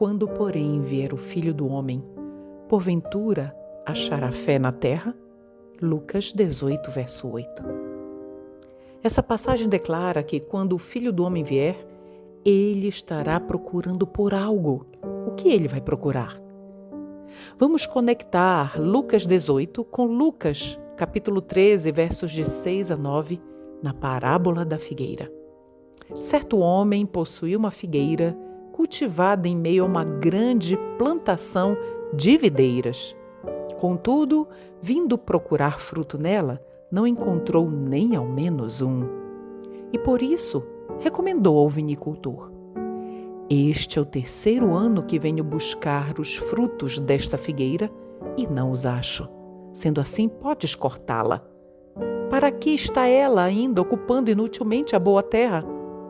Quando, porém, vier o Filho do Homem, porventura achará fé na terra? Lucas 18, verso 8. Essa passagem declara que quando o Filho do Homem vier, ele estará procurando por algo. O que ele vai procurar? Vamos conectar Lucas 18 com Lucas, capítulo 13, versos de 6 a 9, na parábola da figueira. Certo homem possuía uma figueira cultivada em meio a uma grande plantação de videiras. Contudo, vindo procurar fruto nela, não encontrou nem ao menos um. E por isso, recomendou ao vinicultor: este é o 3º ano que venho buscar os frutos desta figueira e não os acho. Sendo assim, podes cortá-la. Para que está ela ainda ocupando inutilmente a boa terra?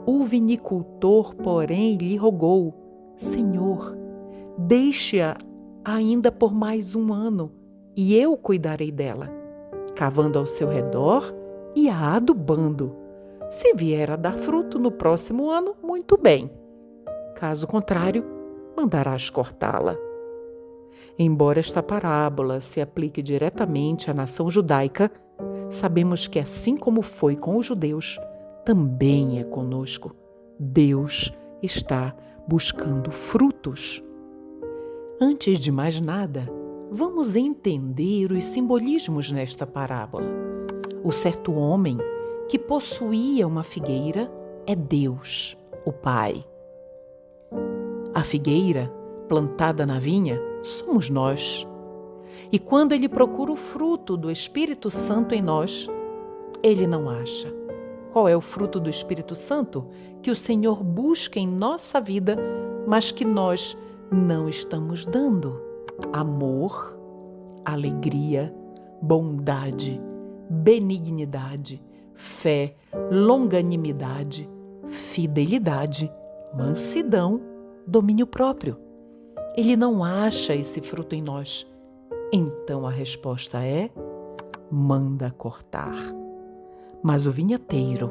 O vinicultor, porém, lhe rogou: Senhor, deixe-a ainda por mais um ano, e eu cuidarei dela, cavando ao seu redor e a adubando. Se vier a dar fruto no próximo ano, muito bem. Caso contrário, mandarás cortá-la. Embora esta parábola se aplique diretamente à nação judaica, sabemos que, assim como foi com os judeus, também é conosco. Deus está buscando frutos. Antes de mais nada, vamos entender os simbolismos nesta parábola. O certo homem que possuía uma figueira é Deus, o Pai. A figueira, plantada na vinha, somos nós. E quando ele procura o fruto do Espírito Santo em nós, ele não acha. Qual é o fruto do Espírito Santo que o Senhor busca em nossa vida, mas que nós não estamos dando? Amor, alegria, bondade, benignidade, fé, longanimidade, fidelidade, mansidão, domínio próprio. Ele não acha esse fruto em nós. Então a resposta é: manda cortar. Mas o vinhateiro,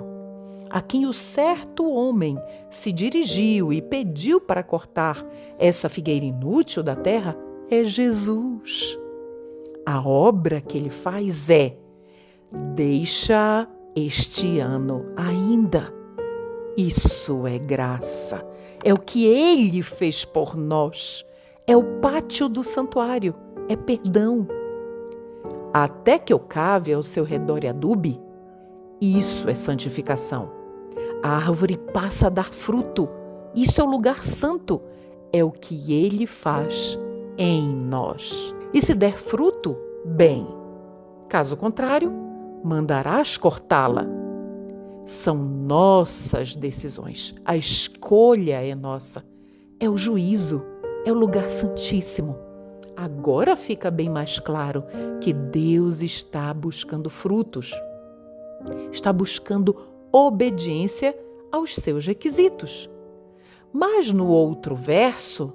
a quem o certo homem se dirigiu e pediu para cortar essa figueira inútil da terra, é Jesus. A obra que ele faz é: deixa este ano ainda. Isso é graça. É o que ele fez por nós. É o pátio do santuário. É perdão. Até que eu cave ao seu redor e adube, isso é santificação. A árvore passa a dar fruto. Isso é o lugar santo. É o que ele faz em nós. E se der fruto, bem. Caso contrário, mandarás cortá-la. São nossas decisões. A escolha é nossa. É o juízo. É o lugar santíssimo. Agora fica bem mais claro que Deus está buscando frutos. Está buscando obediência aos seus requisitos. Mas no outro verso,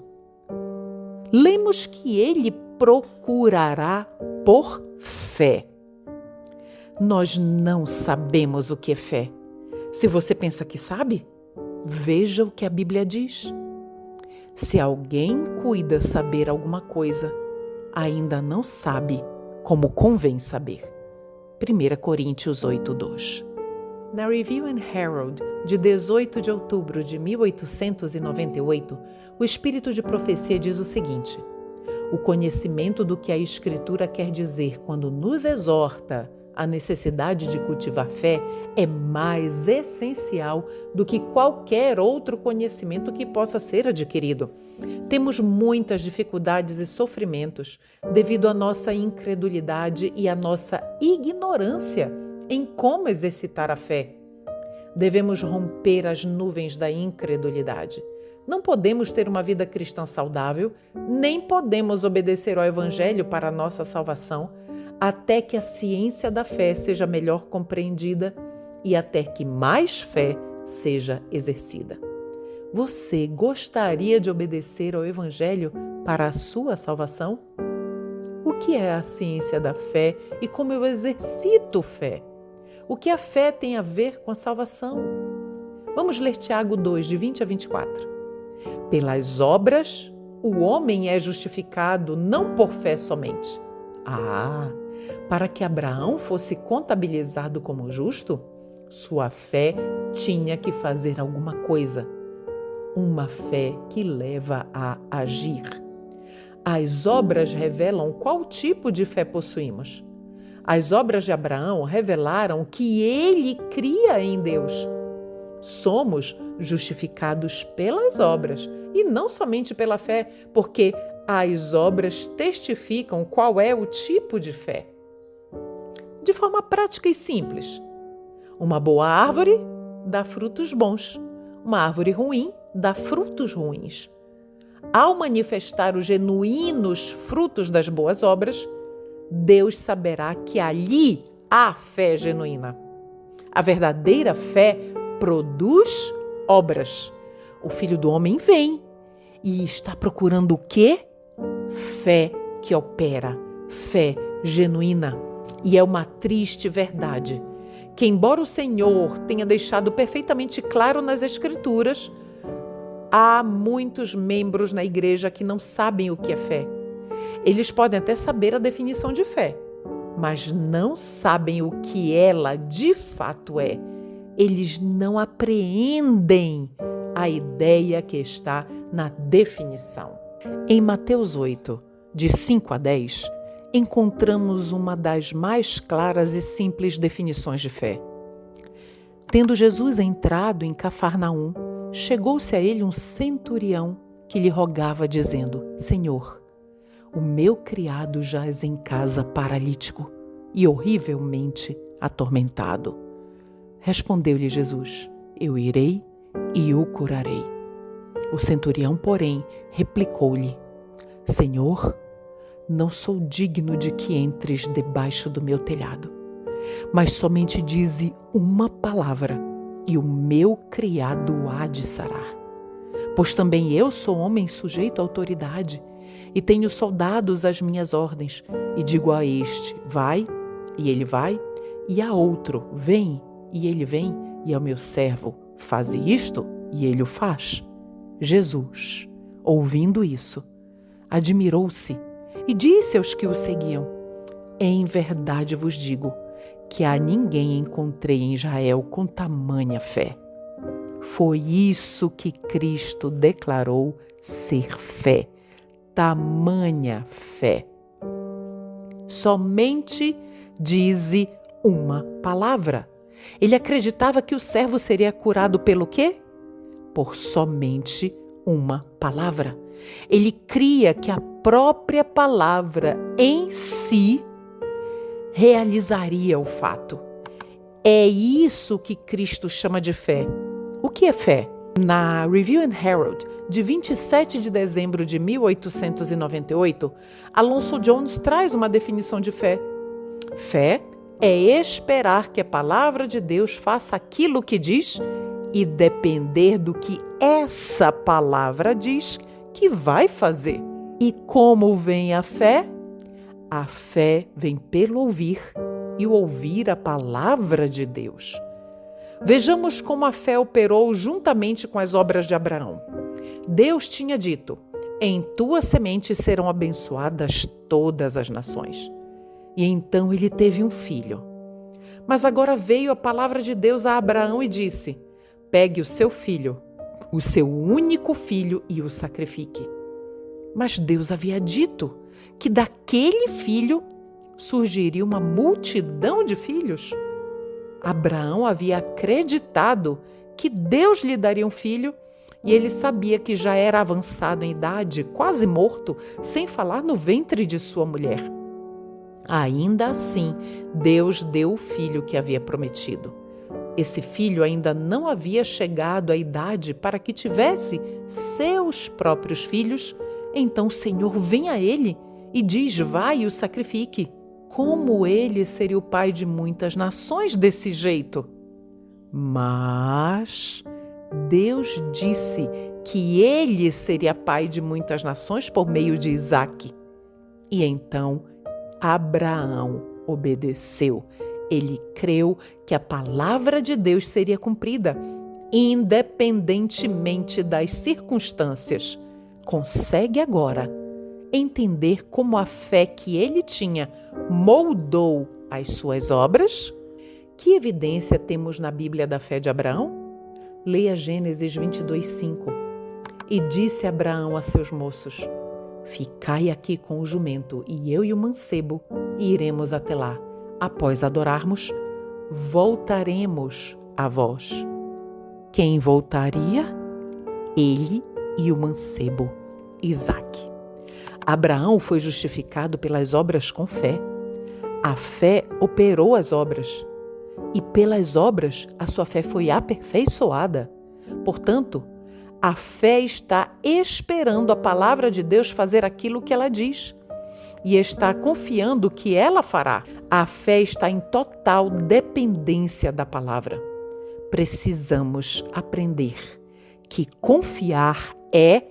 lemos que ele procurará por fé. Nós não sabemos o que é fé. Se você pensa que sabe, veja o que a Bíblia diz. Se alguém cuida saber alguma coisa, ainda não sabe como convém saber. 1 Coríntios 8:2. Na Review and Herald, de 18 de outubro de 1898, o Espírito de Profecia diz o seguinte: o conhecimento do que a Escritura quer dizer quando nos exorta a necessidade de cultivar fé é mais essencial do que qualquer outro conhecimento que possa ser adquirido. Temos muitas dificuldades e sofrimentos devido à nossa incredulidade e à nossa ignorância em como exercitar a fé. Devemos romper as nuvens da incredulidade. Não podemos ter uma vida cristã saudável, nem podemos obedecer ao Evangelho para a nossa salvação, até que a ciência da fé seja melhor compreendida e até que mais fé seja exercida. Você gostaria de obedecer ao Evangelho para a sua salvação? O que é a ciência da fé e como eu exercito fé? O que a fé tem a ver com a salvação? Vamos ler Tiago 2, de 20 a 24. Pelas obras o homem é justificado não por fé somente. Para que Abraão fosse contabilizado como justo, sua fé tinha que fazer alguma coisa. Uma fé que leva a agir. As obras revelam qual tipo de fé possuímos. As obras de Abraão revelaram que ele cria em Deus. Somos justificados pelas obras e não somente pela fé, porque as obras testificam qual é o tipo de fé. De forma prática e simples, uma boa árvore dá frutos bons, uma árvore ruim dá frutos ruins. Ao manifestar os genuínos frutos das boas obras, Deus saberá que ali há fé genuína. A verdadeira fé produz obras. O Filho do Homem vem e está procurando o quê? Fé que opera, fé genuína. E é uma triste verdade que, embora o Senhor tenha deixado perfeitamente claro nas Escrituras, há muitos membros na igreja que não sabem o que é fé. Eles podem até saber a definição de fé, mas não sabem o que ela de fato é. Eles não apreendem a ideia que está na definição. Em Mateus 8, de 5 a 10, encontramos uma das mais claras e simples definições de fé. Tendo Jesus entrado em Cafarnaum, chegou-se a ele um centurião que lhe rogava, dizendo: Senhor, o meu criado jaz em casa paralítico e horrivelmente atormentado. Respondeu-lhe Jesus: Eu irei e o curarei. O centurião, porém, replicou-lhe: Senhor, não sou digno de que entres debaixo do meu telhado, mas somente dize uma palavra e o meu criado há de sarar. Pois também eu sou homem sujeito à autoridade e tenho soldados às minhas ordens, e digo a este: vai, e ele vai, e a outro: vem, e ele vem, e ao meu servo: faze isto, e ele o faz. Jesus, ouvindo isso, admirou-se e disse aos que o seguiam: Em verdade vos digo que a ninguém encontrei em Israel com tamanha fé. Foi isso que Cristo declarou ser fé. Tamanha fé. Somente dize uma palavra. Ele acreditava que o servo seria curado pelo quê? Por somente uma palavra. Ele cria que a própria palavra em si realizaria o fato. É isso que Cristo chama de fé. O que é fé? Na Review and Herald, de 27 de dezembro de 1898, Alonso Jones traz uma definição de fé. Fé é esperar que a palavra de Deus faça aquilo que diz e depender do que essa palavra diz que vai fazer. E como vem a fé? A fé vem pelo ouvir, e o ouvir a palavra de Deus. Vejamos como a fé operou juntamente com as obras de Abraão. Deus tinha dito: em tua semente serão abençoadas todas as nações. E então ele teve um filho. Mas agora veio a palavra de Deus a Abraão e disse: pegue o seu filho, o seu único filho, e o sacrifique. Mas Deus havia dito que daquele filho surgiria uma multidão de filhos. Abraão havia acreditado que Deus lhe daria um filho e ele sabia que já era avançado em idade, quase morto, sem falar no ventre de sua mulher. Ainda assim, Deus deu o filho que havia prometido. Esse filho ainda não havia chegado à idade para que tivesse seus próprios filhos. Então o Senhor vem a ele e diz: vai e o sacrifique. Como ele seria o pai de muitas nações desse jeito? Mas Deus disse que ele seria pai de muitas nações por meio de Isaque. E então Abraão obedeceu. Ele creu que a palavra de Deus seria cumprida, independentemente das circunstâncias. consegue agora entender como a fé que ele tinha moldou as suas obras? Que evidência temos na Bíblia da fé de Abraão? Leia Gênesis 22:5. E disse Abraão a seus moços: ficai aqui com o jumento, e eu e o mancebo iremos até lá. Após adorarmos, voltaremos a vós. Quem voltaria? Ele e o mancebo, Isaque. Abraão foi justificado pelas obras com fé. A fé operou as obras. E pelas obras a sua fé foi aperfeiçoada. Portanto, a fé está esperando a palavra de Deus fazer aquilo que ela diz. E está confiando que ela fará. A fé está em total dependência da palavra. Precisamos aprender que confiar é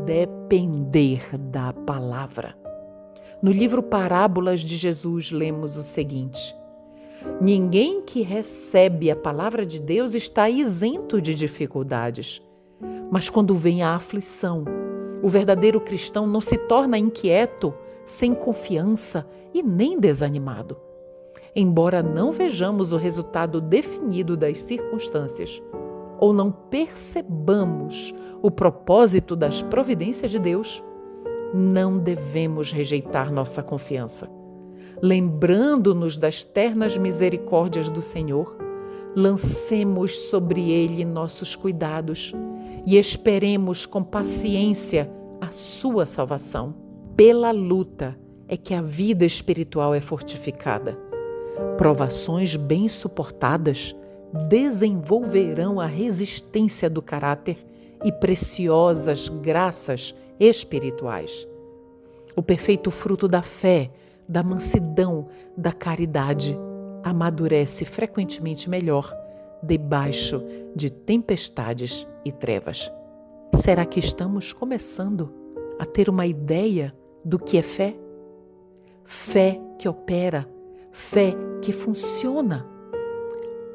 depender da palavra. No livro Parábolas de Jesus, lemos o seguinte: ninguém que recebe a palavra de Deus está isento de dificuldades. Mas quando vem a aflição, o verdadeiro cristão não se torna inquieto, sem confiança e nem desanimado. Embora não vejamos o resultado definido das circunstâncias, ou não percebamos o propósito das providências de Deus, não devemos rejeitar nossa confiança. Lembrando-nos das ternas misericórdias do Senhor, lancemos sobre Ele nossos cuidados e esperemos com paciência a sua salvação. Pela luta é que a vida espiritual é fortificada. Provações bem suportadas desenvolverão a resistência do caráter e preciosas graças espirituais. O perfeito fruto da fé, da mansidão, da caridade amadurece frequentemente melhor debaixo de tempestades e trevas. Será que estamos começando a ter uma ideia do que é fé? Fé que opera, fé que funciona.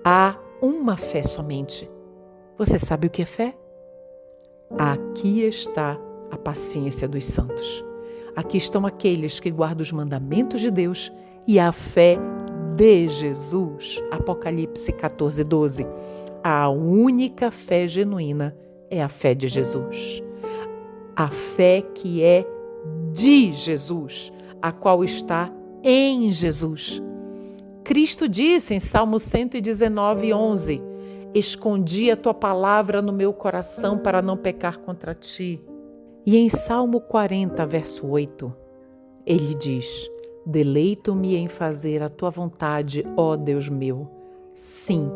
Há uma fé somente. Você sabe o que é fé? Aqui está a paciência dos santos. Aqui estão aqueles que guardam os mandamentos de Deus e a fé de Jesus. Apocalipse 14:12. A única fé genuína é a fé de Jesus. A fé que é de Jesus, a qual está em Jesus. Cristo disse em Salmo 119:11: escondi a tua palavra no meu coração para não pecar contra ti. E em Salmo 40, verso 8, ele diz: deleito-me em fazer a tua vontade, ó Deus meu. Sim,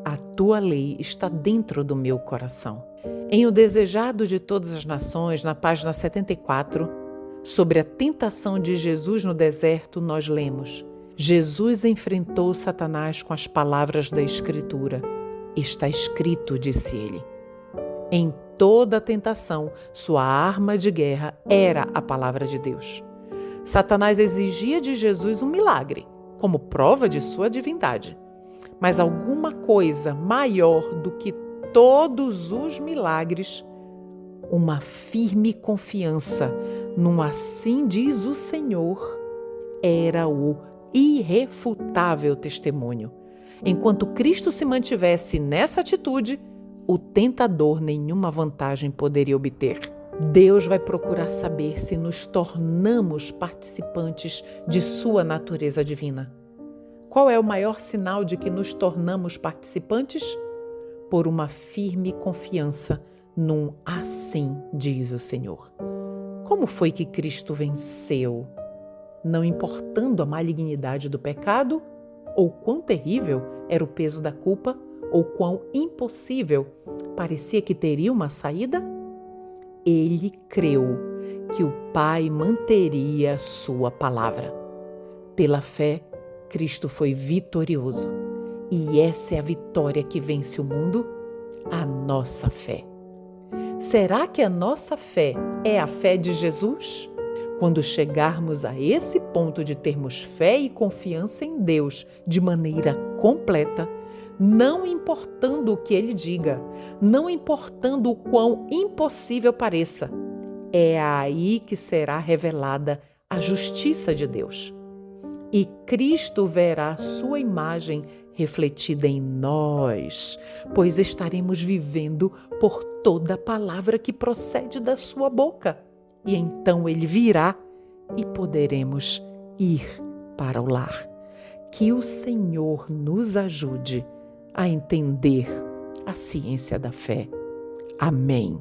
a tua lei está dentro do meu coração. Em O Desejado de Todas as Nações, na página 74, sobre a tentação de Jesus no deserto, nós lemos: Jesus enfrentou Satanás com as palavras da Escritura. Está escrito, disse ele. Em toda a tentação, sua arma de guerra era a palavra de Deus. Satanás exigia de Jesus um milagre, como prova de sua divindade. Mas alguma coisa maior do que todos os milagres, uma firme confiança num assim diz o Senhor, era o irrefutável testemunho. Enquanto Cristo se mantivesse nessa atitude, o tentador nenhuma vantagem poderia obter. Deus vai procurar saber se nos tornamos participantes de sua natureza divina. Qual é o maior sinal de que nos tornamos participantes? Por uma firme confiança num assim diz o Senhor. Como foi que Cristo venceu? Não importando a malignidade do pecado, ou quão terrível era o peso da culpa, ou quão impossível parecia que teria uma saída? Ele creu que o Pai manteria sua palavra. Pela fé, Cristo foi vitorioso. E essa é a vitória que vence o mundo, a nossa fé. Será que a nossa fé é a fé de Jesus? Quando chegarmos a esse ponto de termos fé e confiança em Deus de maneira completa, não importando o que Ele diga, não importando o quão impossível pareça, É aí que será revelada a justiça de Deus. E Cristo verá sua imagem refletida em nós, pois estaremos vivendo por toda palavra que procede da sua boca. E então ele virá e poderemos ir para o lar. Que o Senhor nos ajude a entender a ciência da fé. Amém.